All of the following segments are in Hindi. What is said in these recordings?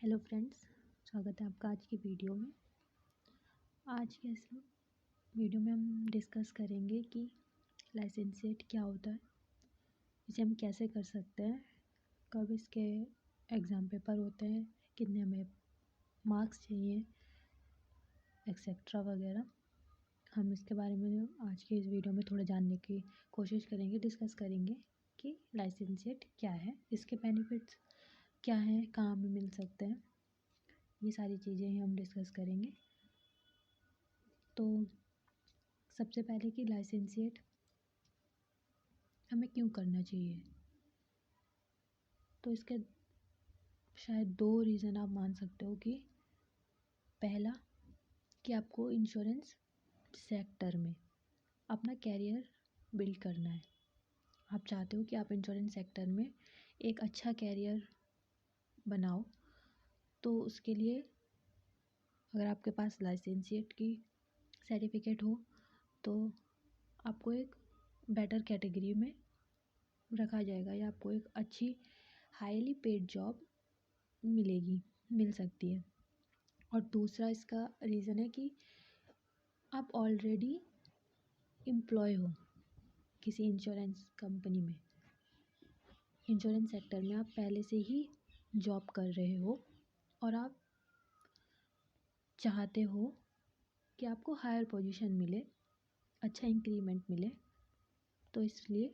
हेलो फ्रेंड्स, स्वागत है आपका आज की वीडियो में। आज के इस वीडियो में हम डिस्कस करेंगे कि लाइसेंसिएट क्या होता है, इसे हम कैसे कर सकते हैं, कब इसके एग्ज़ाम पेपर होते हैं, कितने हमें मार्क्स चाहिए, एक्सेट्रा वगैरह। हम इसके बारे में आज के इस वीडियो में थोड़ा जानने की कोशिश करेंगे, डिस्कस करेंगे कि लाइसेंसिएट क्या है, इसके बेनिफिट्स क्या हैं, कहाँ हमें मिल सकते हैं, ये सारी चीज़ें ही हम डिस्कस करेंगे। तो सबसे पहले कि लाइसेंसिएट हमें क्यों करना चाहिए, तो इसके शायद 2 रीज़न आप मान सकते हो कि पहला कि आपको इंश्योरेंस सेक्टर में अपना कैरियर बिल्ड करना है। आप चाहते हो कि आप इंश्योरेंस सेक्टर में एक अच्छा कैरियर बनाओ, तो उसके लिए अगर आपके पास लाइसेंसिएट की सर्टिफिकेट हो तो आपको एक बेटर कैटेगरी में रखा जाएगा या आपको एक अच्छी हाईली पेड जॉब मिल सकती है। और दूसरा इसका रीज़न है कि आप ऑलरेडी एम्प्लॉय हो किसी इंश्योरेंस कंपनी में, इंश्योरेंस सेक्टर में आप पहले से ही जॉब कर रहे हो और आप चाहते हो कि आपको हायर पोजीशन मिले, अच्छा इंक्रीमेंट मिले। तो इसलिए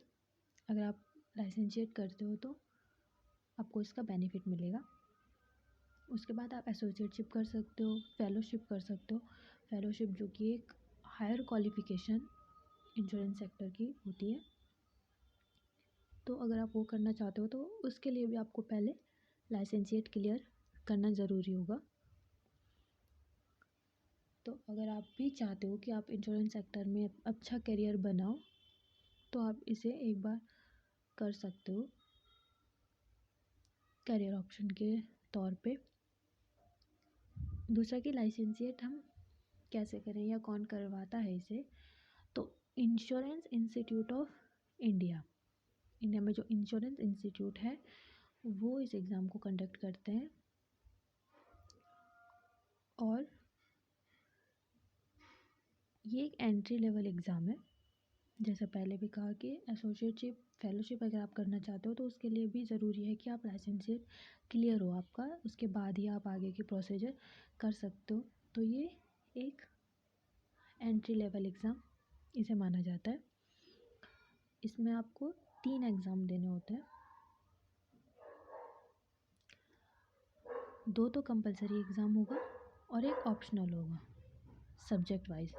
अगर आप लाइसेंसिएट करते हो तो आपको इसका बेनिफिट मिलेगा। उसके बाद आप एसोसिएटशिप कर सकते हो, फेलोशिप कर सकते हो। फेलोशिप जो कि एक हायर क्वालिफ़िकेशन इंश्योरेंस सेक्टर की होती है। तो अगर आप वो करना चाहते हो तो उसके लिए भी आपको पहले लाइसेंसिएट क्लियर करना ज़रूरी होगा। तो अगर आप भी चाहते हो कि आप इंश्योरेंस सेक्टर में अच्छा करियर बनाओ तो आप इसे एक बार कर सकते हो करियर ऑप्शन के तौर पे। दूसरा कि लाइसेंसिएट हम कैसे करें या कौन करवाता है इसे, तो इंश्योरेंस इंस्टीट्यूट ऑफ इंडिया में जो इंश्योरेंस इंस्टीट्यूट है वो इस एग्ज़ाम को कंडक्ट करते हैं। और ये एक एंट्री लेवल एग्ज़ाम है, जैसा पहले भी कहा कि एसोसिएटशिप फेलोशिप अगर आप करना चाहते हो तो उसके लिए भी ज़रूरी है कि आप लाइसेंसिएट क्लियर हो आपका, उसके बाद ही आप आगे की प्रोसीजर कर सकते हो। तो ये एक एंट्री लेवल एग्ज़ाम इसे माना जाता है। इसमें आपको 3 एग्ज़ाम देने होते हैं, 2 तो कंपलसरी एग्ज़ाम होगा और एक ऑप्शनल होगा सब्जेक्ट वाइज।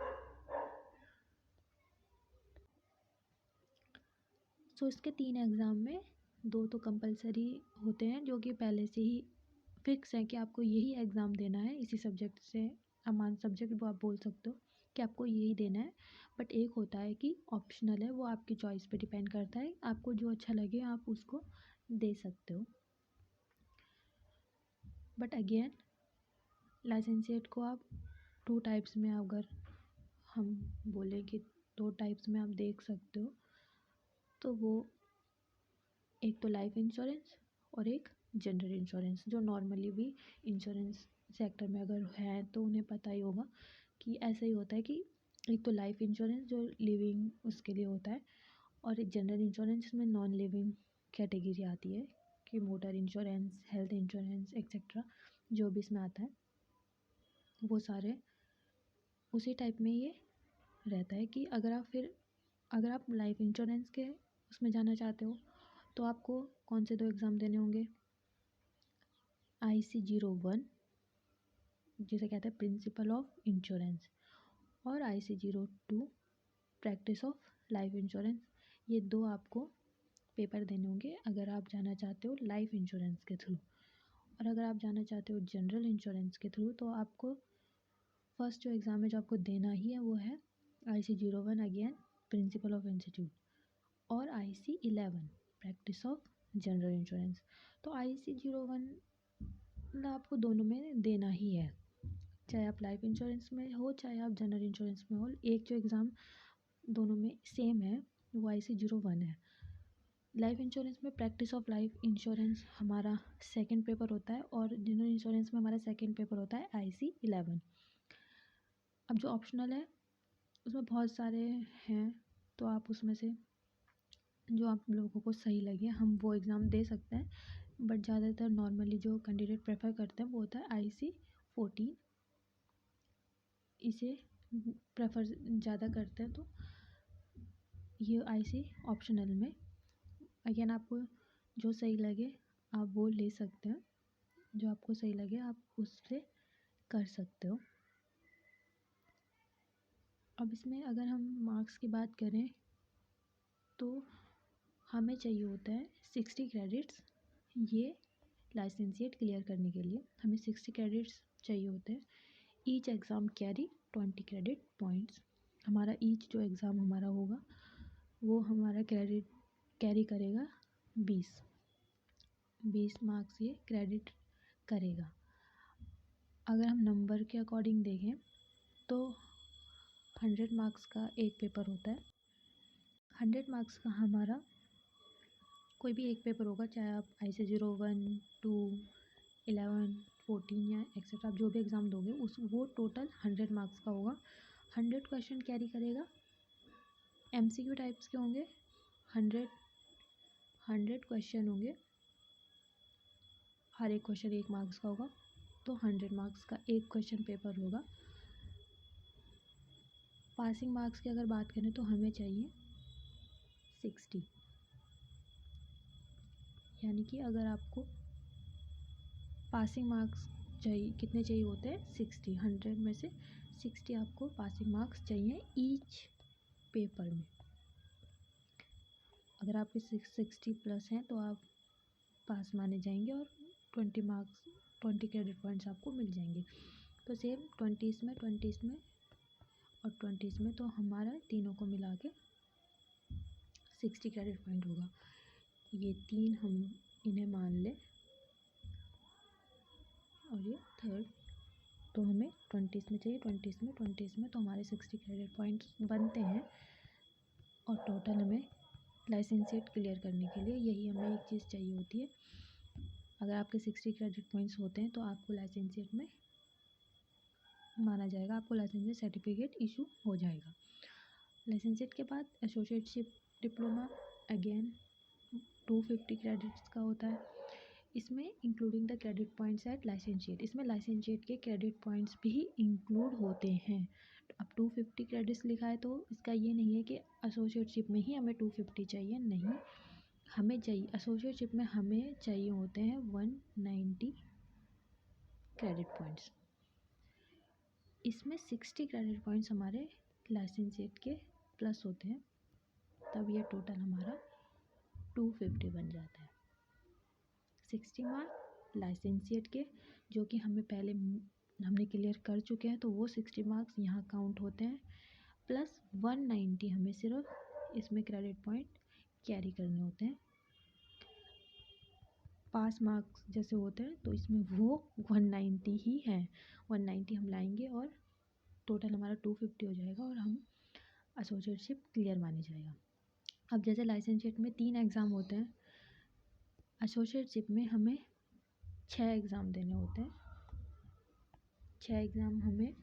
सो इसके 3 एग्ज़ाम में 2 तो कंपलसरी होते हैं जो कि पहले से ही फिक्स है कि आपको यही एग्ज़ाम देना है, इसी सब्जेक्ट से अमान सब्जेक्ट वो आप बोल सकते हो कि आपको यही देना है। बट एक होता है कि ऑप्शनल है, वो आपकी चॉइस पे डिपेंड करता है, आपको जो अच्छा लगे आप उसको दे सकते हो। बट अगेन लाइसेंसिएट को आप 2 टाइप्स में, अगर हम बोलें कि 2 टाइप्स में आप देख सकते हो, तो वो एक तो लाइफ इंश्योरेंस और एक जनरल इंश्योरेंस। जो नॉर्मली भी इंश्योरेंस सेक्टर में अगर है तो उन्हें पता ही होगा कि ऐसा ही होता है कि एक तो लाइफ इंश्योरेंस जो लिविंग उसके लिए होता है, और एक जनरल इंश्योरेंस में नॉन लिविंग कैटेगरी आती है कि motor insurance, health insurance etcetera जो भी इसमें आता है वो सारे उसी टाइप में ये रहता है। कि अगर आप लाइफ इंश्योरेंस के उसमें जाना चाहते हो तो आपको कौन से 2 एग्ज़ाम देने होंगे, IC01 जिसे कहते हैं प्रिंसिपल ऑफ इंश्योरेंस, और IC02 practice of life insurance. ये 2 आपको पेपर देने होंगे अगर आप जाना चाहते हो लाइफ इंश्योरेंस के थ्रू। और अगर आप जाना चाहते हो जनरल इंश्योरेंस के थ्रू तो आपको फर्स्ट जो एग्ज़ाम है जो आपको देना ही है वो है IC01 again principle of institute, और IC11 practice of general insurance. तो IC01 मतलब आपको दोनों में देना ही है, चाहे आप लाइफ इंश्योरेंस में हो चाहे आप जनरल इंश्योरेंस में हो। एक जो एग्ज़ाम दोनों में सेम है वो IC01 है। लाइफ इंश्योरेंस में प्रैक्टिस ऑफ लाइफ इंश्योरेंस हमारा सेकंड पेपर होता है और जनरल इंश्योरेंस में हमारा सेकंड पेपर होता है IC11। अब जो ऑप्शनल है उसमें बहुत सारे हैं, तो आप उसमें से जो आप लोगों को सही लगे हम वो एग्ज़ाम दे सकते हैं, बट ज़्यादातर नॉर्मली जो कैंडिडेट प्रेफर करते हैं वो होता है IC14, इसे प्रेफर ज़्यादा करते हैं। तो ये IC ऑप्शनल में अगेन आपको जो सही लगे आप वो ले सकते हैं, जो आपको सही लगे आप उससे कर सकते हो। अब इसमें अगर हम मार्क्स की बात करें तो हमें चाहिए होता है 60 क्रेडिट्स। ये लाइसेंसिएट क्लियर करने के लिए हमें 60 क्रेडिट्स चाहिए होते हैं। Each exam carry 20 credit points. हमारा ईच जो एग्ज़ाम हमारा होगा वो हमारा क्रेडिट कैरी करेगा 20 मार्क्स ये क्रेडिट करेगा। अगर हम नंबर के अकॉर्डिंग देखें तो 100 मार्क्स का एक पेपर होता है। 100 मार्क्स का हमारा कोई भी एक पेपर होगा, चाहे आप IC01, 2, 11, 14 या एक्सेट्रा आप जो भी एग्ज़ाम दोगे उस वो टोटल 100 मार्क्स का होगा। 100 क्वेश्चन कैरी करेगा। MCQ टाइप्स के होंगे। 100 क्वेश्चन होंगे, हर एक क्वेश्चन 1 मार्क्स का होगा, तो 100 मार्क्स का एक क्वेश्चन पेपर होगा। पासिंग मार्क्स की अगर बात करें तो हमें चाहिए 60, यानी कि अगर आपको पासिंग मार्क्स चाहिए, कितने चाहिए होते हैं 60, 100 में से 60 आपको पासिंग मार्क्स चाहिए ईच पेपर में। अगर आपके 60 प्लस हैं तो आप पास माने जाएंगे और 20 क्रेडिट पॉइंट्स आपको मिल जाएंगे। तो सेम 20 में और 20 में तो हमारा तीनों को मिला के 60 क्रेडिट पॉइंट होगा। ये 3 हम इन्हें मान लें और ये थर्ड, तो हमें 20 में चाहिए, 20 में तो हमारे 60 क्रेडिट पॉइंट्स बनते हैं। और टोटल हमें लाइसेंसिएट क्लियर करने के लिए यही हमें एक चीज़ चाहिए होती है। अगर आपके 60 क्रेडिट पॉइंट्स होते हैं तो आपको लाइसेंसिएट में माना जाएगा, आपको लाइसेंसिएट सर्टिफिकेट इशू हो जाएगा। लाइसेंसिएट के बाद एसोसिएटशिप डिप्लोमा अगेन 250 क्रेडिट्स का होता है। इसमें including the credit points at licentiate, इसमें लाइसेंसिएट के क्रेडिट पॉइंट्स भी इंक्लूड होते हैं। अब 250 क्रेडिट्स लिखा है तो इसका ये नहीं है कि एसोसिएटशिप में ही हमें 250 चाहिए, नहीं, हमें चाहिए एसोसिएटशिप में हमें चाहिए होते हैं 190 क्रेडिट पॉइंट्स। इसमें 60 क्रेडिट पॉइंट्स हमारे लाइसेंसिएट के प्लस होते हैं, तब ये टोटल हमारा 250 बन जाता है। 60 मार्क्स लाइसेंसिएट के जो कि हमें पहले हमने क्लियर कर चुके हैं, तो वो 60 मार्क्स यहाँ काउंट होते हैं, प्लस 190 हमें सिर्फ इसमें क्रेडिट पॉइंट कैरी करने होते हैं। पास मार्क्स जैसे होते हैं तो इसमें वो 190 ही है, 190 हम लाएंगे और टोटल हमारा 250 हो जाएगा और हम एसोसिएटशिप क्लियर माने जाएगा। अब जैसे लाइसेंसिएट में 3 एग्ज़ाम होते हैं, एसोसिएटशिप में हमें 6 एग्ज़ाम देने होते हैं। 6 एग्ज़ाम हमें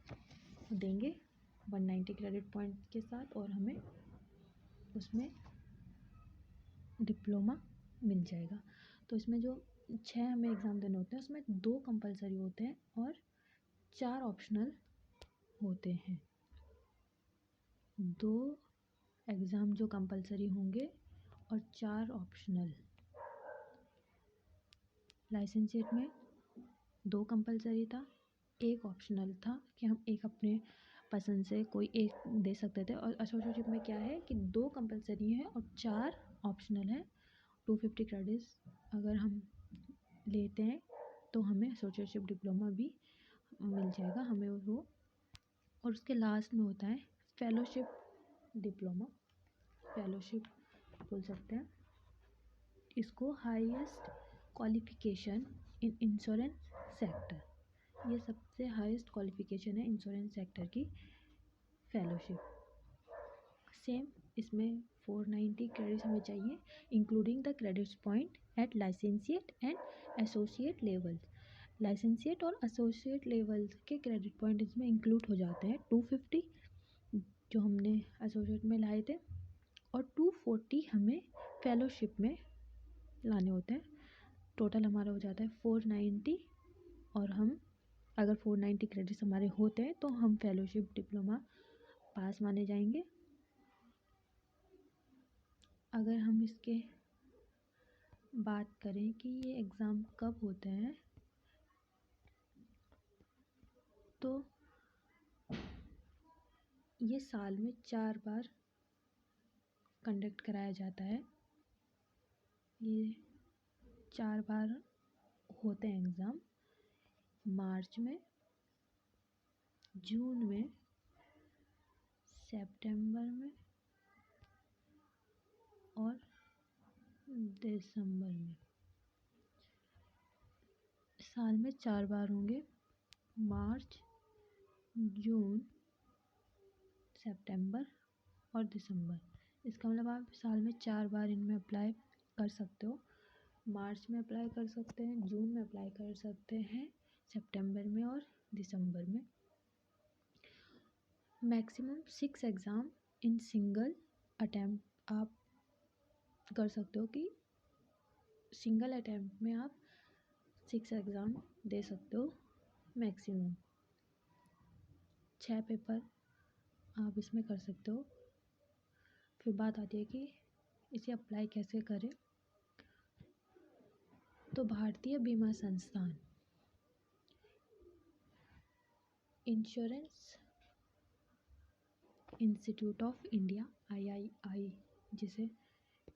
देंगे 190 क्रेडिट पॉइंट के साथ और हमें उसमें डिप्लोमा मिल जाएगा। तो इसमें जो 6 हमें एग्ज़ाम देने होते हैं उसमें 2 कंपलसरी होते हैं और 4 ऑप्शनल होते हैं। 2 एग्ज़ाम जो कंपलसरी होंगे और 4 ऑप्शनल। लाइसेंसिएट में 2 कंपलसरी था, 1 ऑप्शनल था कि हम एक अपने पसंद से कोई एक दे सकते थे, और एसोसिएटशिप में क्या है कि 2 कंपलसरी है और 4 ऑप्शनल है। 250 क्रेडिट्स अगर हम लेते हैं तो हमें एसोसिएटशिप डिप्लोमा भी मिल जाएगा हमें वो। और उसके लास्ट में होता है फेलोशिप डिप्लोमा, फेलोशिप बोल सकते हैं इसको, highest qualification in insurance sector. ये सबसे हाईएस्ट क्वालिफिकेशन है इंश्योरेंस सेक्टर की फेलोशिप। सेम इसमें 490 क्रेडिट्स हमें चाहिए, including the credits point at licentiate and associate level. Licentiate और एसोसिएट लेवल के क्रेडिट पॉइंट इसमें इंक्लूड हो जाते हैं। 250 जो हमने एसोसिएट में लाए थे और 240 हमें फेलोशिप में लाने होते हैं। टोटल हमारा हो जाता है 490, और हम अगर 490 क्रेडिट्स हमारे होते हैं तो हम फेलोशिप डिप्लोमा पास माने जाएंगे। अगर हम इसके बात करें कि ये एग्ज़ाम कब होते हैं, तो ये साल में 4 बार कंडक्ट कराया जाता है। ये 4 बार होते हैं एग्ज़ाम, मार्च में, जून में, सितंबर में और दिसंबर में। साल में 4 बार होंगे, मार्च, जून, सितंबर और दिसंबर। इसका मतलब आप साल में 4 बार इनमें अप्लाई कर सकते हो। मार्च में अप्लाई कर सकते हैं, जून में अप्लाई कर सकते हैं, सितंबर में और दिसंबर में। Maximum 6 exam in single attempt आप कर सकते हो, कि सिंगल अटैम्प्ट में आप 6 एग्ज़ाम दे सकते हो मैक्सिमम। 6 पेपर आप इसमें कर सकते हो। फिर बात आती है कि इसे अप्लाई कैसे करें। तो भारतीय बीमा संस्थान, insurance institute of India, III जिसे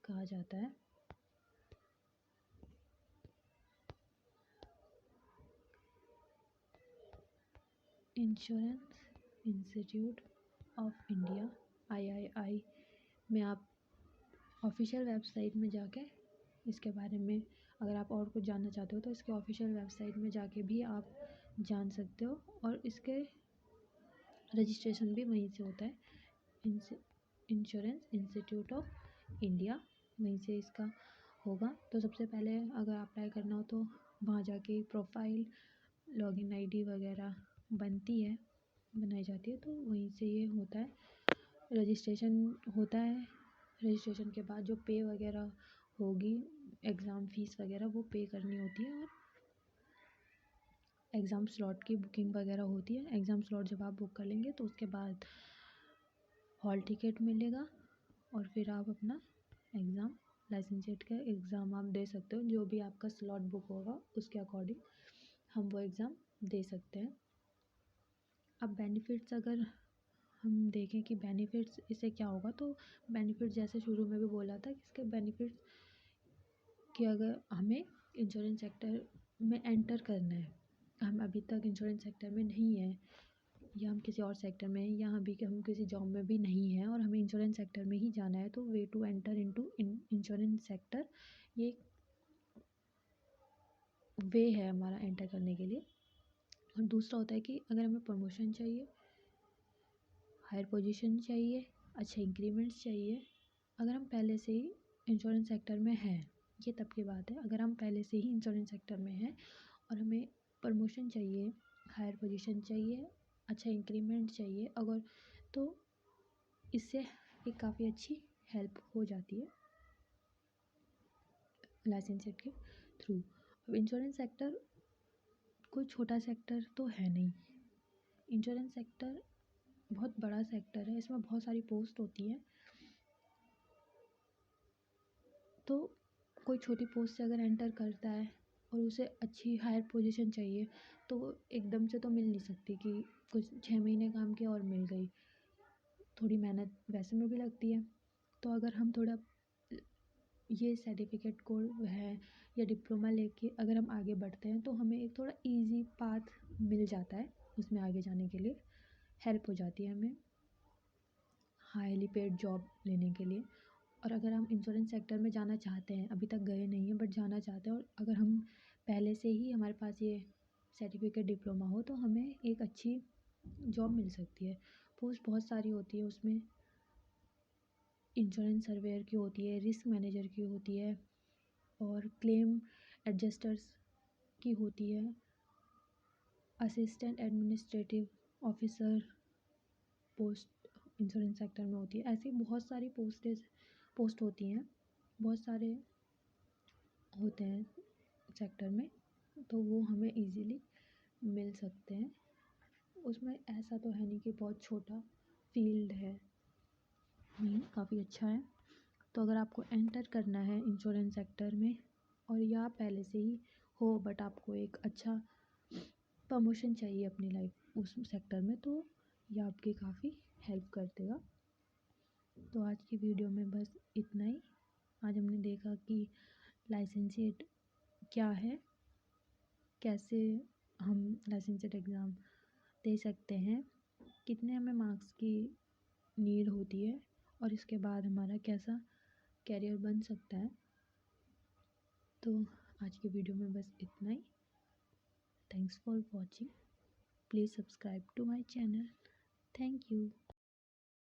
कहा जाता है, insurance institute of India III में आप ऑफिशियल वेबसाइट में जाके इसके बारे में, अगर आप और कुछ जानना चाहते हो तो इसके ऑफिशियल वेबसाइट में जाके भी आप जान सकते हो, और इसके रजिस्ट्रेशन भी वहीं से होता है। इंश्योरेंस इंस्टीट्यूट ऑफ इंडिया, वहीं से इसका होगा। तो सबसे पहले अगर अप्लाई करना हो तो वहाँ जाके प्रोफाइल, लॉगिन आईडी वगैरह बनती है, बनाई जाती है, तो वहीं से ये होता है, रजिस्ट्रेशन होता है। रजिस्ट्रेशन के बाद जो पे वगैरह होगी, एग्ज़ाम फ़ीस वगैरह वो पे करनी होती है, और एग्ज़ाम स्लॉट की बुकिंग वगैरह होती है। एग्ज़ाम स्लॉट जब आप बुक कर लेंगे तो उसके बाद हॉल टिकट मिलेगा, और फिर आप अपना एग्ज़ाम, लाइसेंसिएट का एग्ज़ाम आप दे सकते हो। जो भी आपका स्लॉट बुक होगा उसके अकॉर्डिंग हम वो एग्ज़ाम दे सकते हैं। अब बेनिफिट्स अगर हम देखें कि बेनिफिट्स इससे क्या होगा, तो बेनिफिट्स जैसे शुरू में भी बोला था कि इसके बेनिफिट्स कि अगर हमें इंश्योरेंस सेक्टर में एंटर करना है, हम अभी तक इंश्योरेंस सेक्टर में नहीं हैं, या हम किसी और सेक्टर में हैं, या अभी कि हम किसी जॉब में भी नहीं हैं और हमें इंश्योरेंस सेक्टर में ही जाना है, तो way to enter into insurance sector, ये वे है हमारा एंटर करने के लिए। और दूसरा होता है कि अगर हमें प्रमोशन चाहिए, हायर पोजीशन चाहिए, अच्छे इंक्रीमेंट्स चाहिए, अगर हम पहले से ही इंश्योरेंस सेक्टर में हैं, ये तब की बात है, अगर हम पहले से ही इंश्योरेंस सेक्टर में हैं और हमें प्रमोशन चाहिए, हायर पोजीशन चाहिए, अच्छा इंक्रीमेंट चाहिए, अगर तो इससे एक काफ़ी अच्छी हेल्प हो जाती है लाइसेंसिएट के थ्रू। अब इंश्योरेंस सेक्टर कोई छोटा सेक्टर तो है नहीं, इंश्योरेंस सेक्टर बहुत बड़ा सेक्टर है, इसमें बहुत सारी पोस्ट होती हैं। तो कोई छोटी पोस्ट से अगर एंटर करता है और उसे अच्छी हायर पोजीशन चाहिए, तो एकदम से तो मिल नहीं सकती कि कुछ 6 महीने काम किया और मिल गई, थोड़ी मेहनत वैसे में भी लगती है। तो अगर हम थोड़ा ये सर्टिफिकेट कोर्स है या डिप्लोमा लेके अगर हम आगे बढ़ते हैं, तो हमें एक थोड़ा इजी पाथ मिल जाता है, उसमें आगे जाने के लिए हेल्प हो जाती है हमें हाईली पेड जॉब लेने के लिए। और अगर हम इंश्योरेंस सेक्टर में जाना चाहते हैं, अभी तक गए नहीं हैं बट जाना चाहते हैं, और अगर हम पहले से ही हमारे पास ये सर्टिफिकेट डिप्लोमा हो, तो हमें एक अच्छी जॉब मिल सकती है। पोस्ट बहुत सारी होती है उसमें, इंश्योरेंस सर्वेयर की होती है, रिस्क मैनेजर की होती है और क्लेम एडजस्टर्स की होती है, assistant administrative officer post insurance sector में होती है। ऐसी बहुत सारी पोस्ट होती हैं, बहुत सारे होते हैं सेक्टर में, तो वो हमें इजीली मिल सकते हैं। उसमें ऐसा तो है नहीं कि बहुत छोटा फील्ड है, नहीं, काफ़ी अच्छा है। तो अगर आपको एंटर करना है इंश्योरेंस सेक्टर में और या पहले से ही हो बट आपको एक अच्छा प्रमोशन चाहिए अपनी लाइफ उस सेक्टर में, तो ये आपकी काफ़ी हेल्प कर देगा। तो आज की वीडियो में बस इतना ही। आज हमने देखा कि लाइसेंसिएट क्या है, कैसे हम लाइसेंसिएट एग्ज़ाम दे सकते हैं, कितने हमें मार्क्स की नीड होती है और इसके बाद हमारा कैसा कैरियर बन सकता है। तो आज की वीडियो में बस इतना ही। Thanks for watching. Please subscribe to my channel. Thank you.